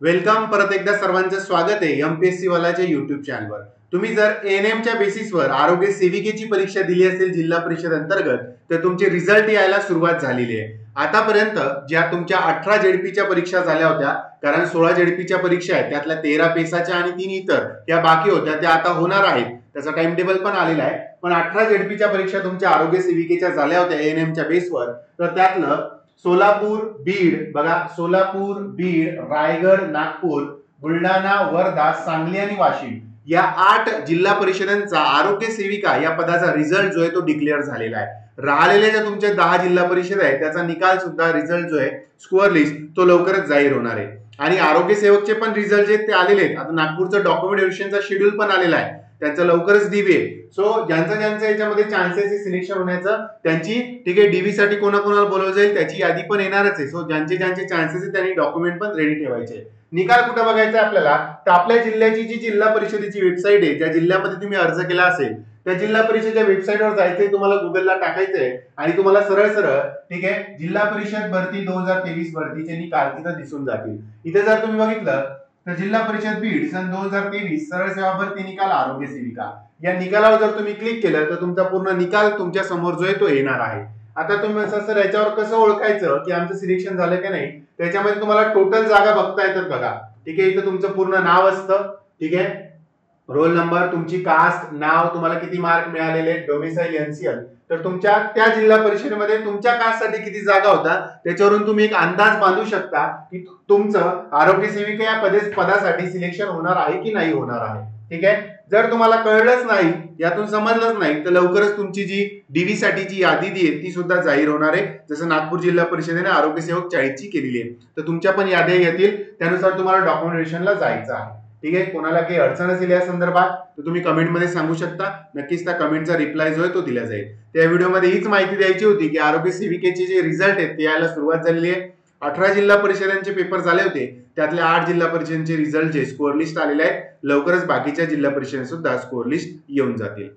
Welcome. परत एकदा सर्वांचं स्वागत आहे एमपीएससी वालाच्या युट्यूब चॅनलवर. तुम्ही जर एएनएमच्या बेसिसवर आरोग्य सेविकेची परीक्षा दिली असेल जिल्हा परिषद अंतर्गत तर तुमचे रिझल्ट यायला सुरुवात झालेली आहे. आतापर्यंत ज्या तुमच्या 18 जेडपीच्या परीक्षा झाल्या होत्या, कारण 16 जेडपीच्या परीक्षा आहेत, त्यातल्या 13 पेसाच्या आणि 3 इतर या बाकी होत्या, त्या आता होणार आहेत. त्याचा टाइम टेबल पण आलेला आहे. पण 18 जेडपीच्या परीक्षा तुमच्या आरोग्य सेविकेच्या झाल्या होत्या एएनएमच्या बेसवर. तर त्यातलं सोलापूर, बीड, बघा सोलापूर, बीड, रायगड, नागपूर, बुलढाणा, वर्धा, सांगली आणि वाशिम या 8 जिल्हा परिषदांचा आरोग्य सेविका या पदाचा रिझल्ट जो आहे तो डिक्लेअर झालेला आहे. राहिलेल्या ज्या तुमच्या 10 जिल्हा परिषद आहे त्याचा निकाल सुद्धा रिझल्ट जो आहे स्कोअर लिस्ट तो लवकरच जाहीर होणार आहे. आणि आरोग्य सेवकचे पण रिझल्ट जे ते आलेले आहेत. आता नागपूरचं डॉक्युमेंट व्हेरिफिकेशनचा शेड्यूल पण आलेला आहे, त्यांचं लवकरच डीबी आहे. सो ज्यांचा याच्यामध्ये चान्सेस आहे सिलेक्शन होण्याचं त्यांची ठीक आहे डीबी साठी कोणाकोणाला बोलवलं जाईल त्याची यादी पण येणारच आहे. सो ज्यांचे चान्सेस आहे त्यांनी डॉक्युमेंट पण रेडी ठेवायचे. निकाल कुठे बघायचा आपल्याला, तर आपल्या जिल्ह्याची जी जिल्हा परिषदेची वेबसाईट आहे, ज्या जिल्ह्यामध्ये तुम्ही अर्ज केला असेल त्या जिल्हा परिषदेच्या वेबसाईटवर जायचंय, तुम्हाला गुगलला टाकायचंय आणि तुम्हाला सरळ सरळ ठीक आहे जिल्हा परिषद भरती 2023 भरतीचे निकाल तिथं दिसून जातील. इथे जर तुम्ही बघितलं तर जिल्हा परिषद बीड सन 2023 सरळ सेवा भरती निकाल आरोग्य सेविका या निकालावर जर तुम्ही क्लिक केलं तर तुमचा पूर्ण निकाल तुमच्या समोर जो आहे तो येणार आहे. आता तुम्ही सर याच्यावर कसं ओळखायचं की आमचं सिलेक्शन झालं की नाही, त्याच्यामध्ये तुम्हाला टोटल जागा बघता येतात बघा. ठीक आहे, इथं तुमचं पूर्ण नाव असतं, ठीक आहे, रोल नंबर, तुमची कास्ट, नाव, तुम्हाला किती मार्क मिळालेले, डोमिसाइल, एनसीएल. तर तुमच्या त्या जिल्हा परिषदेमध्ये तुमच्या कास्टसाठी किती जागा होता त्याच्यावरून तुम्ही एक अंदाज बांधू शकता की तुमचं आरोग्य सेविका या पदासाठी सिलेक्शन होणार आहे की नाही होणार आहे. ठीक आहे, जर तुम्हाला कळलंच नाही, यातून समजलंच नाही, तर लवकरच तुमची जी डीव्ही साठीची यादी आहे ती सुद्धा जाहीर होणार आहे. जसं नागपूर जिल्हा परिषदेने आरोग्य सेवक 40 ची केलेली आहे, तर तुमच्या पण याद्या येतील, त्यानुसार तुम्हाला डॉक्युमेंटेशनला जायचं आहे. ठीक आहे, कोणाला काही अडचण असेल या संदर्भात तर तुम्ही कमेंटमध्ये सांगू शकता. नक्कीच त्या कमेंटचा रिप्लाय जो आहे तो दिला जाईल. त्या व्हिडिओमध्ये हीच माहिती द्यायची होती की आरोग्य सेविकेचे जे रिझल्ट आहेत ते यायला सुरुवात झालेली आहे. 18 जिल्हा परिषदांचे पेपर झाले होते, त्यातल्या 8 जिल्हा परिषदांचे रिझल्ट जे स्कोअर लिस्ट आलेले आहेत. लवकरच बाकीच्या जिल्हा परिषद सुद्धा स्कोअर लिस्ट येऊन जातील.